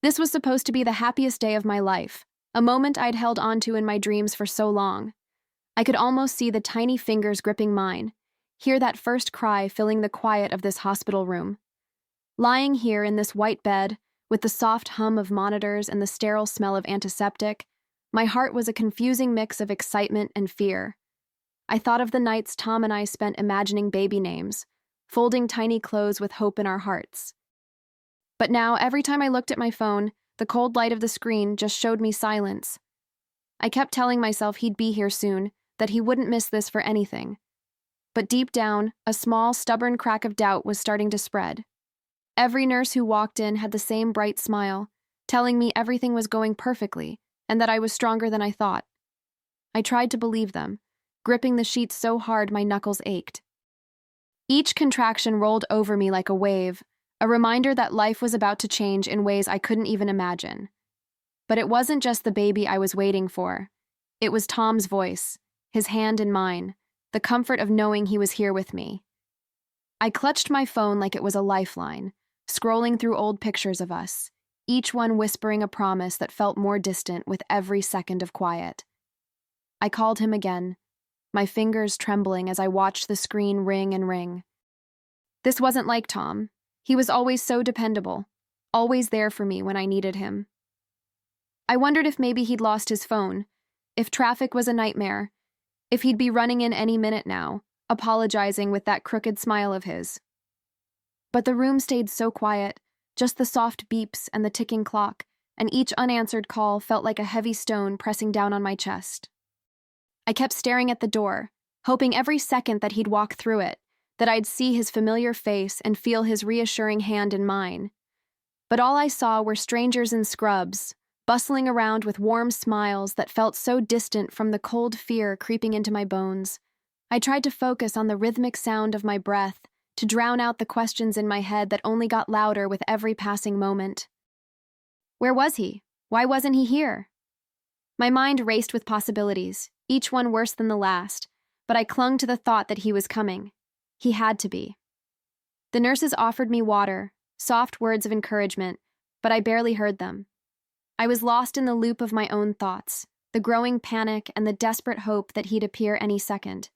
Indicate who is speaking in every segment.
Speaker 1: This was supposed to be the happiest day of my life, a moment I'd held onto in my dreams for so long. I could almost see the tiny fingers gripping mine, hear that first cry filling the quiet of this hospital room. Lying here in this white bed, with the soft hum of monitors and the sterile smell of antiseptic, my heart was a confusing mix of excitement and fear. I thought of the nights Tom and I spent imagining baby names, folding tiny clothes with hope in our hearts. But now, every time I looked at my phone, the cold light of the screen just showed me silence. I kept telling myself he'd be here soon, that he wouldn't miss this for anything. But deep down, a small, stubborn crack of doubt was starting to spread. Every nurse who walked in had the same bright smile, telling me everything was going perfectly and that I was stronger than I thought. I tried to believe them, gripping the sheets so hard my knuckles ached. Each contraction rolled over me like a wave, a reminder that life was about to change in ways I couldn't even imagine. But it wasn't just the baby I was waiting for. It was Tom's voice, his hand in mine, the comfort of knowing he was here with me. I clutched my phone like it was a lifeline, scrolling through old pictures of us, each one whispering a promise that felt more distant with every second of quiet. I called him again, my fingers trembling as I watched the screen ring and ring. This wasn't like Tom. He was always so dependable, always there for me when I needed him. I wondered if maybe he'd lost his phone, if traffic was a nightmare, if he'd be running in any minute now, apologizing with that crooked smile of his. But the room stayed so quiet, just the soft beeps and the ticking clock, and each unanswered call felt like a heavy stone pressing down on my chest. I kept staring at the door, hoping every second that he'd walk through it, that I'd see his familiar face and feel his reassuring hand in mine. But all I saw were strangers in scrubs, bustling around with warm smiles that felt so distant from the cold fear creeping into my bones. I tried to focus on the rhythmic sound of my breath, to drown out the questions in my head that only got louder with every passing moment. Where was he? Why wasn't he here? My mind raced with possibilities, each one worse than the last, but I clung to the thought that he was coming. He had to be. The nurses offered me water, soft words of encouragement, but I barely heard them. I was lost in the loop of my own thoughts, the growing panic and the desperate hope that he'd appear any second.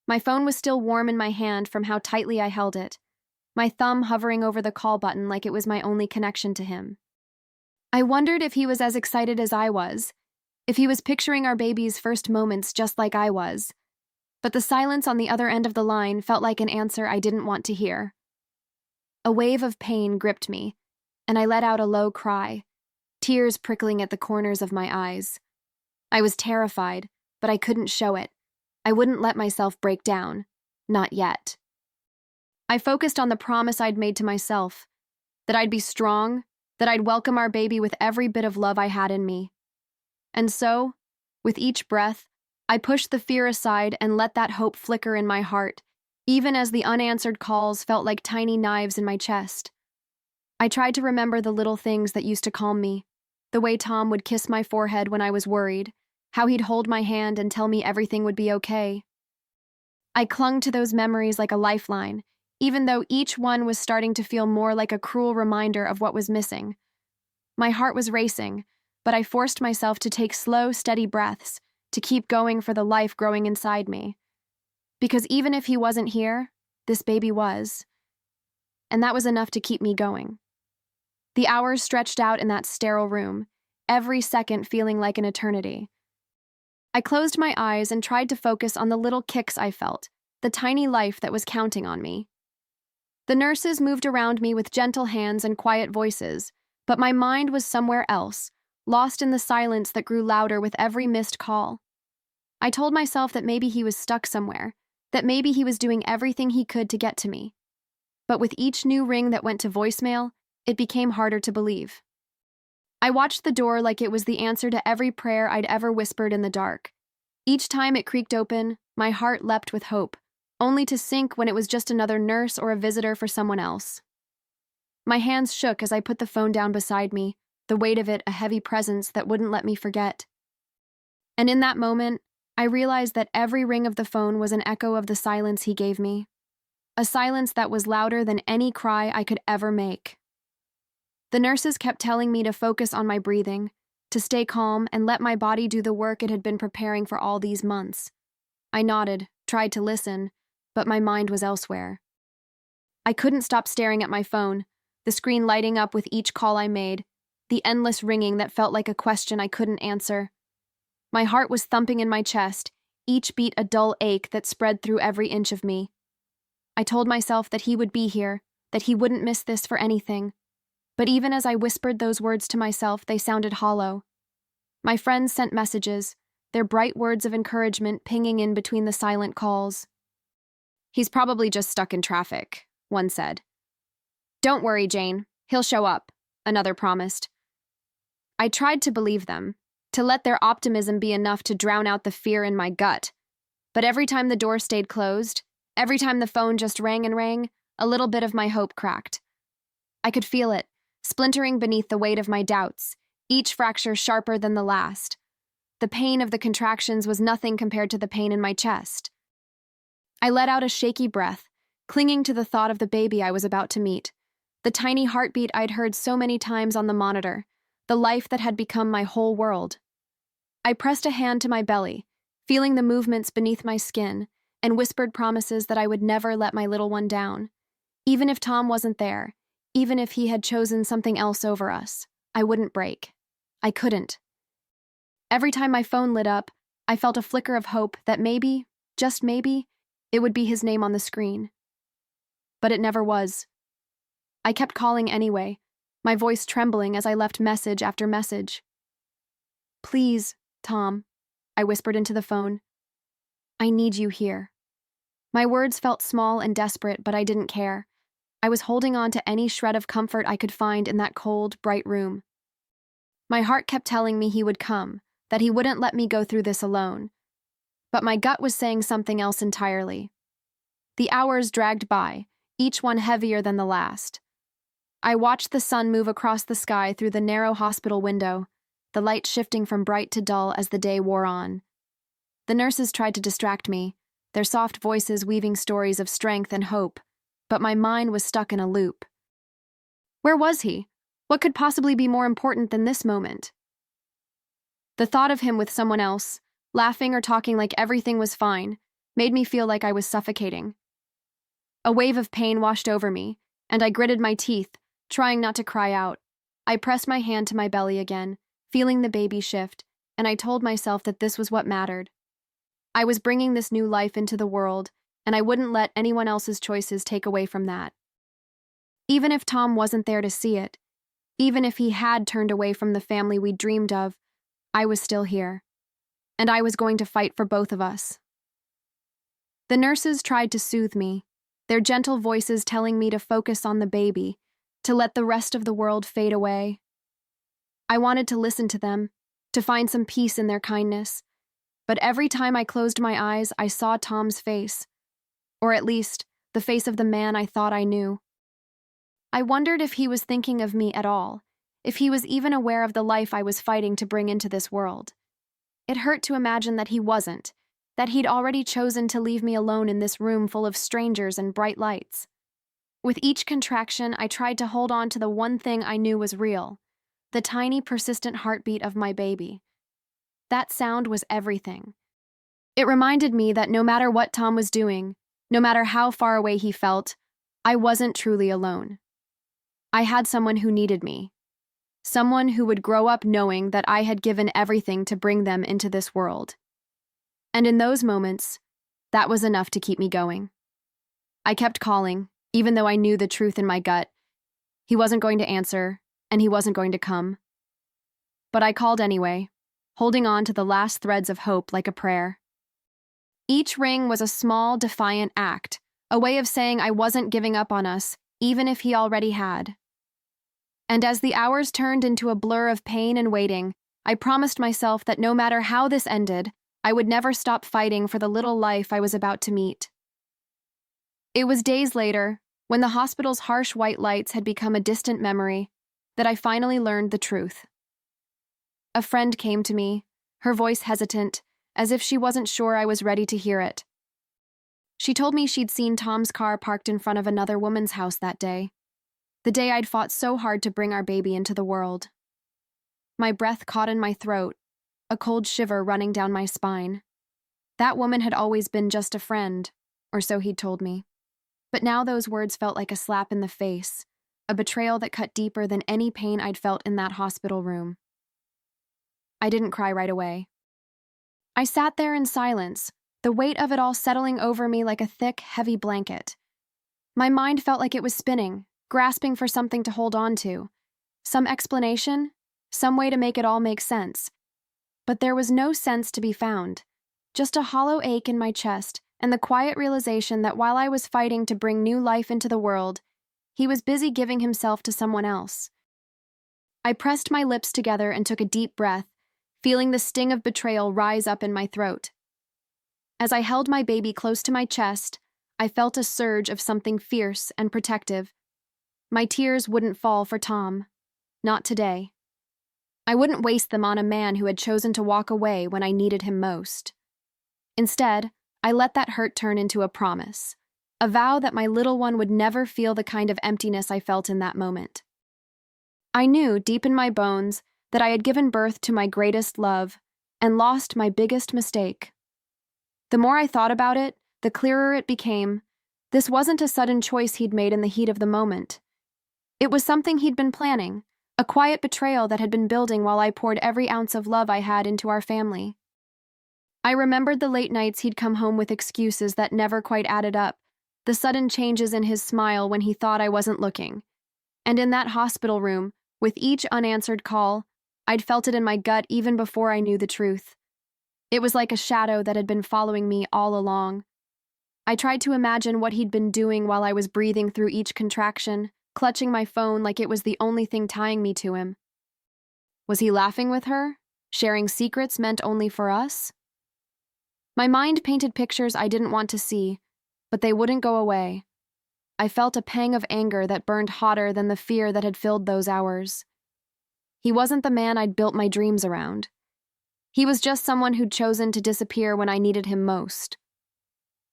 Speaker 1: My phone was still warm in my hand from how tightly I held it, my thumb hovering over the call button like it was my only connection to him. I wondered if he was as excited as I was, if he was picturing our baby's first moments just like I was. But the silence on the other end of the line felt like an answer I didn't want to hear. A wave of pain gripped me, and I let out a low cry, tears prickling at the corners of my eyes. I was terrified, but I couldn't show it. I wouldn't let myself break down. Not yet. I focused on the promise I'd made to myself, that I'd be strong, that I'd welcome our baby with every bit of love I had in me. And so, with each breath, I pushed the fear aside and let that hope flicker in my heart, even as the unanswered calls felt like tiny knives in my chest. I tried to remember the little things that used to calm me, the way Tom would kiss my forehead when I was worried, how he'd hold my hand and tell me everything would be okay. I clung to those memories like a lifeline, even though each one was starting to feel more like a cruel reminder of what was missing. My heart was racing, but I forced myself to take slow, steady breaths, to keep going for the life growing inside me. Because even if he wasn't here, this baby was. And that was enough to keep me going. The hours stretched out in that sterile room, every second feeling like an eternity. I closed my eyes and tried to focus on the little kicks I felt, the tiny life that was counting on me. The nurses moved around me with gentle hands and quiet voices, but my mind was somewhere else, lost in the silence that grew louder with every missed call. I told myself that maybe he was stuck somewhere, that maybe he was doing everything he could to get to me. But with each new ring that went to voicemail, it became harder to believe. I watched the door like it was the answer to every prayer I'd ever whispered in the dark. Each time it creaked open, my heart leapt with hope, only to sink when it was just another nurse or a visitor for someone else. My hands shook as I put the phone down beside me, the weight of it a heavy presence that wouldn't let me forget. And in that moment, I realized that every ring of the phone was an echo of the silence he gave me, a silence that was louder than any cry I could ever make. The nurses kept telling me to focus on my breathing, to stay calm and let my body do the work it had been preparing for all these months. I nodded, tried to listen, but my mind was elsewhere. I couldn't stop staring at my phone, the screen lighting up with each call I made, the endless ringing that felt like a question I couldn't answer. My heart was thumping in my chest, each beat a dull ache that spread through every inch of me. I told myself that he would be here, that he wouldn't miss this for anything. But even as I whispered those words to myself, they sounded hollow. My friends sent messages, their bright words of encouragement pinging in between the silent calls. "He's probably just stuck in traffic," one said. "Don't worry, Jane. He'll show up," another promised. I tried to believe them, to let their optimism be enough to drown out the fear in my gut. But every time the door stayed closed, every time the phone just rang and rang, a little bit of my hope cracked. I could feel it, splintering beneath the weight of my doubts, each fracture sharper than the last. The pain of the contractions was nothing compared to the pain in my chest. I let out a shaky breath, clinging to the thought of the baby I was about to meet, the tiny heartbeat I'd heard so many times on the monitor, the life that had become my whole world. I pressed a hand to my belly, feeling the movements beneath my skin, and whispered promises that I would never let my little one down. Even if Tom wasn't there, even if he had chosen something else over us, I wouldn't break. I couldn't. Every time my phone lit up, I felt a flicker of hope that maybe, just maybe, it would be his name on the screen. But it never was. I kept calling anyway, my voice trembling as I left message after message. "Please, Tom," I whispered into the phone. "I need you here." My words felt small and desperate, but I didn't care. I was holding on to any shred of comfort I could find in that cold, bright room. My heart kept telling me he would come, that he wouldn't let me go through this alone. But my gut was saying something else entirely. The hours dragged by, each one heavier than the last. I watched the sun move across the sky through the narrow hospital window, the light shifting from bright to dull as the day wore on. The nurses tried to distract me, their soft voices weaving stories of strength and hope, but my mind was stuck in a loop. Where was he? What could possibly be more important than this moment? The thought of him with someone else, laughing or talking like everything was fine, made me feel like I was suffocating. A wave of pain washed over me, and I gritted my teeth, trying not to cry out. I pressed my hand to my belly again, feeling the baby shift, and I told myself that this was what mattered. I was bringing this new life into the world, and I wouldn't let anyone else's choices take away from that. Even if Tom wasn't there to see it, even if he had turned away from the family we dreamed of, I was still here, and I was going to fight for both of us. The nurses tried to soothe me, their gentle voices telling me to focus on the baby, to let the rest of the world fade away. I wanted to listen to them, to find some peace in their kindness, but every time I closed my eyes, I saw Tom's face, or at least, the face of the man I thought I knew. I wondered if he was thinking of me at all, if he was even aware of the life I was fighting to bring into this world. It hurt to imagine that he wasn't, that he'd already chosen to leave me alone in this room full of strangers and bright lights. With each contraction, I tried to hold on to the one thing I knew was real, the tiny, persistent heartbeat of my baby. That sound was everything. It reminded me that no matter what Tom was doing, no matter how far away he felt, I wasn't truly alone. I had someone who needed me. Someone who would grow up knowing that I had given everything to bring them into this world. And in those moments, that was enough to keep me going. I kept calling, even though I knew the truth in my gut. He wasn't going to answer, and he wasn't going to come. But I called anyway, holding on to the last threads of hope like a prayer. Each ring was a small, defiant act, a way of saying I wasn't giving up on us, even if he already had. And as the hours turned into a blur of pain and waiting, I promised myself that no matter how this ended, I would never stop fighting for the little life I was about to meet. It was days later, when the hospital's harsh white lights had become a distant memory, that I finally learned the truth. A friend came to me, her voice hesitant, as if she wasn't sure I was ready to hear it. She told me she'd seen Tom's car parked in front of another woman's house that day. The day I'd fought so hard to bring our baby into the world. My breath caught in my throat, a cold shiver running down my spine. That woman had always been just a friend, or so he'd told me. But now those words felt like a slap in the face, a betrayal that cut deeper than any pain I'd felt in that hospital room. I didn't cry right away. I sat there in silence, the weight of it all settling over me like a thick, heavy blanket. My mind felt like it was spinning, grasping for something to hold on to. Some explanation, some way to make it all make sense. But there was no sense to be found, just a hollow ache in my chest and the quiet realization that while I was fighting to bring new life into the world, he was busy giving himself to someone else. I pressed my lips together and took a deep breath, feeling the sting of betrayal rise up in my throat. As I held my baby close to my chest, I felt a surge of something fierce and protective. My tears wouldn't fall for Tom. Not today. I wouldn't waste them on a man who had chosen to walk away when I needed him most. Instead, I let that hurt turn into a promise, a vow that my little one would never feel the kind of emptiness I felt in that moment. I knew, deep in my bones, that I had given birth to my greatest love and lost my biggest mistake. The more I thought about it, the clearer it became. This wasn't a sudden choice he'd made in the heat of the moment. It was something he'd been planning, a quiet betrayal that had been building while I poured every ounce of love I had into our family. I remembered the late nights he'd come home with excuses that never quite added up, the sudden changes in his smile when he thought I wasn't looking. And in that hospital room, with each unanswered call, I'd felt it in my gut even before I knew the truth. It was like a shadow that had been following me all along. I tried to imagine what he'd been doing while I was breathing through each contraction, clutching my phone like it was the only thing tying me to him. Was he laughing with her, sharing secrets meant only for us? My mind painted pictures I didn't want to see, but they wouldn't go away. I felt a pang of anger that burned hotter than the fear that had filled those hours. He wasn't the man I'd built my dreams around. He was just someone who'd chosen to disappear when I needed him most.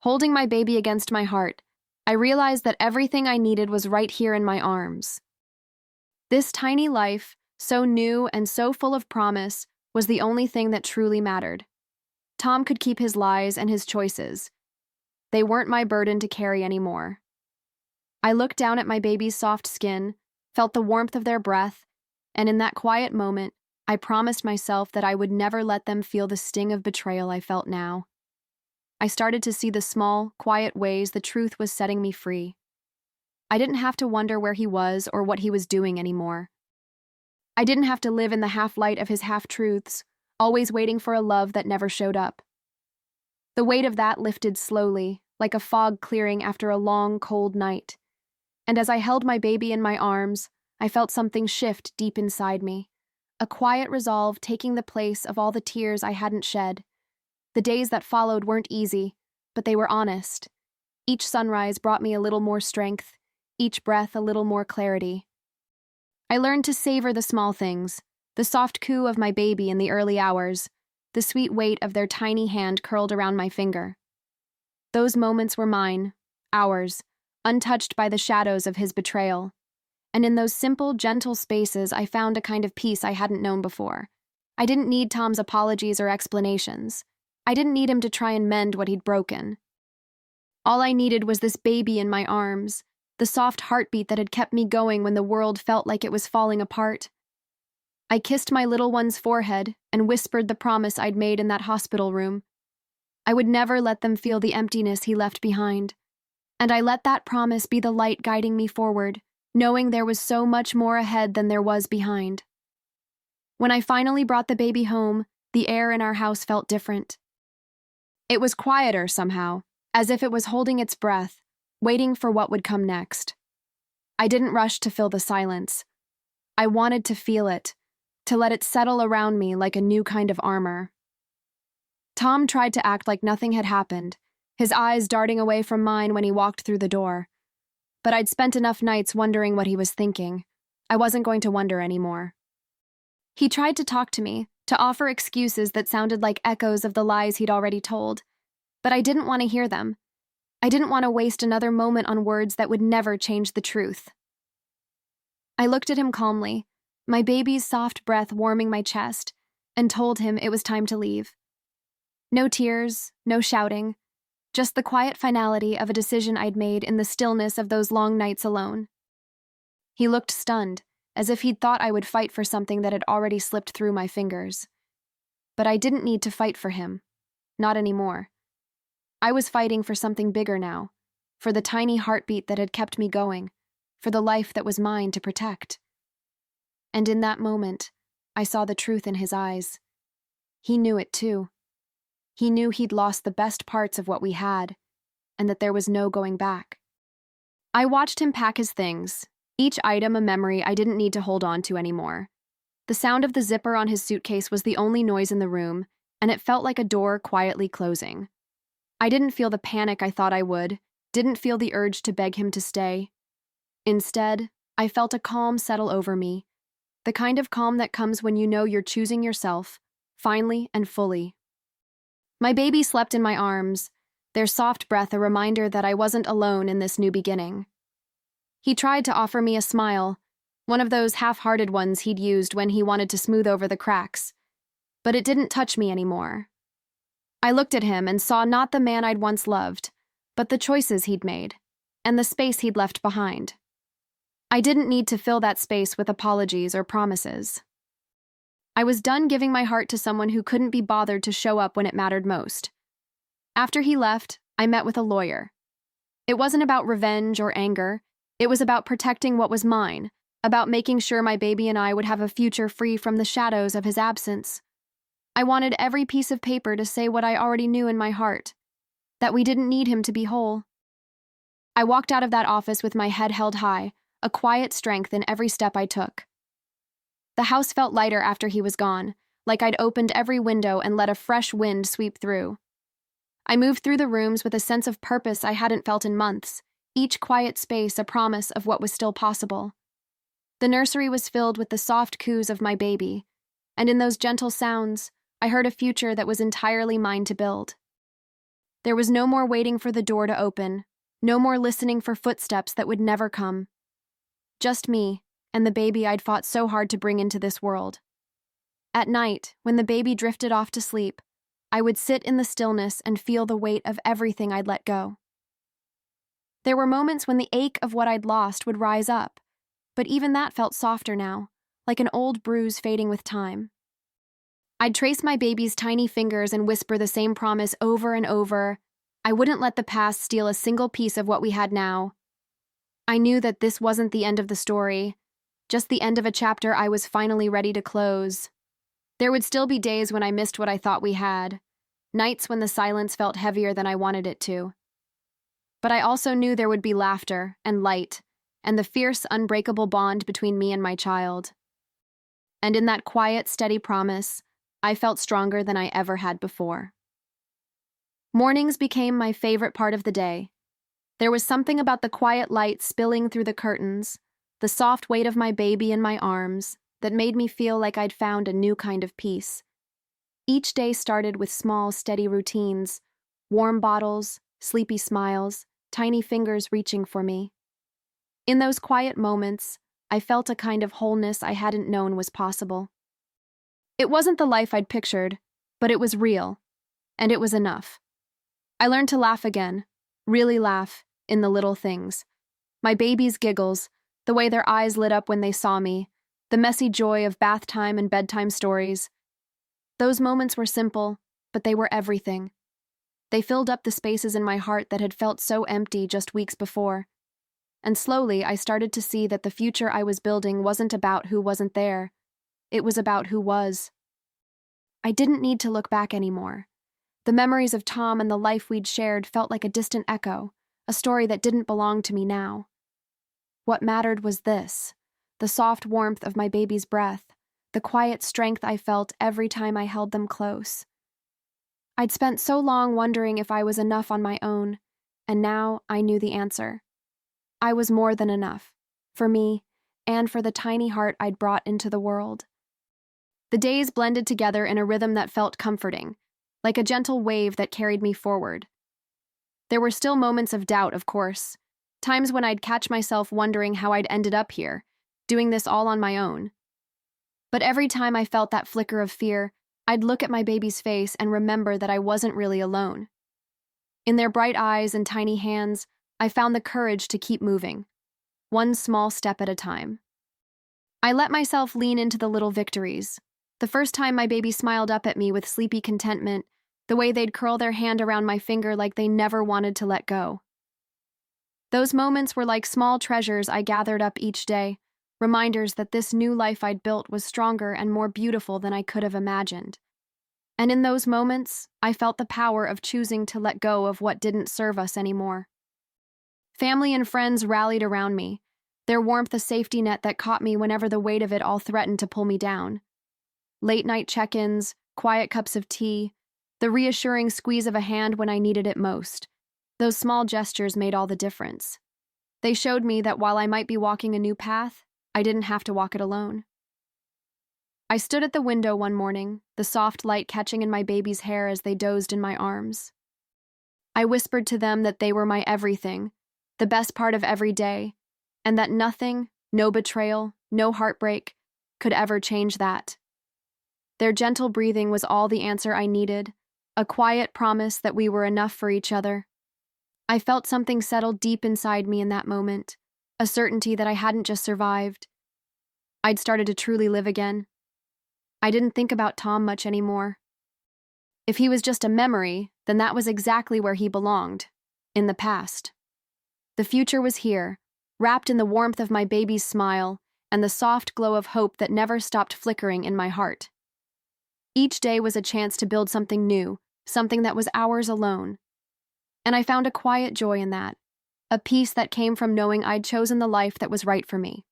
Speaker 1: Holding my baby against my heart, I realized that everything I needed was right here in my arms. This tiny life, so new and so full of promise, was the only thing that truly mattered. Tom could keep his lies and his choices. They weren't my burden to carry anymore. I looked down at my baby's soft skin, felt the warmth of their breath, and in that quiet moment, I promised myself that I would never let them feel the sting of betrayal I felt now. I started to see the small, quiet ways the truth was setting me free. I didn't have to wonder where he was or what he was doing anymore. I didn't have to live in the half-light of his half-truths, always waiting for a love that never showed up. The weight of that lifted slowly, like a fog clearing after a long, cold night. And as I held my baby in my arms, I felt something shift deep inside me, a quiet resolve taking the place of all the tears I hadn't shed. The days that followed weren't easy, but they were honest. Each sunrise brought me a little more strength, each breath a little more clarity. I learned to savor the small things, the soft coo of my baby in the early hours, the sweet weight of their tiny hand curled around my finger. Those moments were mine, ours, untouched by the shadows of his betrayal. And in those simple, gentle spaces, I found a kind of peace I hadn't known before. I didn't need Tom's apologies or explanations. I didn't need him to try and mend what he'd broken. All I needed was this baby in my arms, the soft heartbeat that had kept me going when the world felt like it was falling apart. I kissed my little one's forehead and whispered the promise I'd made in that hospital room. I would never let them feel the emptiness he left behind. And I let that promise be the light guiding me forward, knowing there was so much more ahead than there was behind. When I finally brought the baby home, the air in our house felt different. It was quieter somehow, as if it was holding its breath, waiting for what would come next. I didn't rush to fill the silence. I wanted to feel it, to let it settle around me like a new kind of armor. Tom tried to act like nothing had happened, his eyes darting away from mine when he walked through the door. But I'd spent enough nights wondering what he was thinking. I wasn't going to wonder anymore. He tried to talk to me, to offer excuses that sounded like echoes of the lies he'd already told. But I didn't want to hear them. I didn't want to waste another moment on words that would never change the truth. I looked at him calmly, my baby's soft breath warming my chest, and told him it was time to leave. No tears, no shouting, just the quiet finality of a decision I'd made in the stillness of those long nights alone. He looked stunned, as if he'd thought I would fight for something that had already slipped through my fingers. But I didn't need to fight for him. Not anymore. I was fighting for something bigger now, for the tiny heartbeat that had kept me going, for the life that was mine to protect. And in that moment, I saw the truth in his eyes. He knew it too. He knew he'd lost the best parts of what we had, and that there was no going back. I watched him pack his things, each item a memory I didn't need to hold on to anymore. The sound of the zipper on his suitcase was the only noise in the room, and it felt like a door quietly closing. I didn't feel the panic I thought I would, didn't feel the urge to beg him to stay. Instead, I felt a calm settle over me, the kind of calm that comes when you know you're choosing yourself, finally and fully. My baby slept in my arms, their soft breath a reminder that I wasn't alone in this new beginning. He tried to offer me a smile, one of those half-hearted ones he'd used when he wanted to smooth over the cracks, but it didn't touch me anymore. I looked at him and saw not the man I'd once loved, but the choices he'd made, and the space he'd left behind. I didn't need to fill that space with apologies or promises. I was done giving my heart to someone who couldn't be bothered to show up when it mattered most. After he left, I met with a lawyer. It wasn't about revenge or anger. It was about protecting what was mine, about making sure my baby and I would have a future free from the shadows of his absence. I wanted every piece of paper to say what I already knew in my heart, that we didn't need him to be whole. I walked out of that office with my head held high, a quiet strength in every step I took. The house felt lighter after he was gone, like I'd opened every window and let a fresh wind sweep through. I moved through the rooms with a sense of purpose I hadn't felt in months, each quiet space a promise of what was still possible. The nursery was filled with the soft coos of my baby, and in those gentle sounds, I heard a future that was entirely mine to build. There was no more waiting for the door to open, no more listening for footsteps that would never come. Just me, and the baby I'd fought so hard to bring into this world. At night, when the baby drifted off to sleep, I would sit in the stillness and feel the weight of everything I'd let go. There were moments when the ache of what I'd lost would rise up, but even that felt softer now, like an old bruise fading with time. I'd trace my baby's tiny fingers and whisper the same promise over and over. I wouldn't let the past steal a single piece of what we had now. I knew that this wasn't the end of the story, just the end of a chapter I was finally ready to close. There would still be days when I missed what I thought we had, nights when the silence felt heavier than I wanted it to. But I also knew there would be laughter and light, and the fierce, unbreakable bond between me and my child. And in that quiet, steady promise, I felt stronger than I ever had before. Mornings became my favorite part of the day. There was something about the quiet light spilling through the curtains, the soft weight of my baby in my arms, that made me feel like I'd found a new kind of peace. Each day started with small, steady routines, warm bottles, sleepy smiles, tiny fingers reaching for me. In those quiet moments, I felt a kind of wholeness I hadn't known was possible. It wasn't the life I'd pictured, but it was real, and it was enough. I learned to laugh again, really laugh, in the little things. My baby's giggles, the way their eyes lit up when they saw me, the messy joy of bath time and bedtime stories. Those moments were simple, but they were everything. They filled up the spaces in my heart that had felt so empty just weeks before. And slowly I started to see that the future I was building wasn't about who wasn't there. It was about who was. I didn't need to look back anymore. The memories of Tom and the life we'd shared felt like a distant echo, a story that didn't belong to me now. What mattered was this, the soft warmth of my baby's breath, the quiet strength I felt every time I held them close. I'd spent so long wondering if I was enough on my own, and now I knew the answer. I was more than enough, for me, and for the tiny heart I'd brought into the world. The days blended together in a rhythm that felt comforting, like a gentle wave that carried me forward. There were still moments of doubt, of course, times when I'd catch myself wondering how I'd ended up here, doing this all on my own. But every time I felt that flicker of fear, I'd look at my baby's face and remember that I wasn't really alone. In their bright eyes and tiny hands, I found the courage to keep moving, one small step at a time. I let myself lean into the little victories. The first time my baby smiled up at me with sleepy contentment, the way they'd curl their hand around my finger like they never wanted to let go. Those moments were like small treasures I gathered up each day, reminders that this new life I'd built was stronger and more beautiful than I could have imagined. And in those moments, I felt the power of choosing to let go of what didn't serve us anymore. Family and friends rallied around me, their warmth a safety net that caught me whenever the weight of it all threatened to pull me down. Late-night check-ins, quiet cups of tea, the reassuring squeeze of a hand when I needed it most. Those small gestures made all the difference. They showed me that while I might be walking a new path, I didn't have to walk it alone. I stood at the window one morning, the soft light catching in my baby's hair as they dozed in my arms. I whispered to them that they were my everything, the best part of every day, and that nothing, no betrayal, no heartbreak, could ever change that. Their gentle breathing was all the answer I needed, a quiet promise that we were enough for each other. I felt something settle deep inside me in that moment, a certainty that I hadn't just survived. I'd started to truly live again. I didn't think about Tom much anymore. If he was just a memory, then that was exactly where he belonged, in the past. The future was here, wrapped in the warmth of my baby's smile and the soft glow of hope that never stopped flickering in my heart. Each day was a chance to build something new, something that was ours alone. And I found a quiet joy in that, a peace that came from knowing I'd chosen the life that was right for me.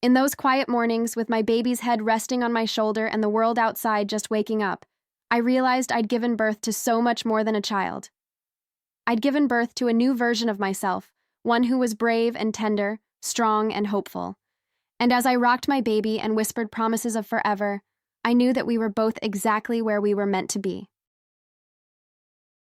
Speaker 1: In those quiet mornings, with my baby's head resting on my shoulder and the world outside just waking up, I realized I'd given birth to so much more than a child. I'd given birth to a new version of myself, one who was brave and tender, strong and hopeful. And as I rocked my baby and whispered promises of forever, I knew that we were both exactly where we were meant to be.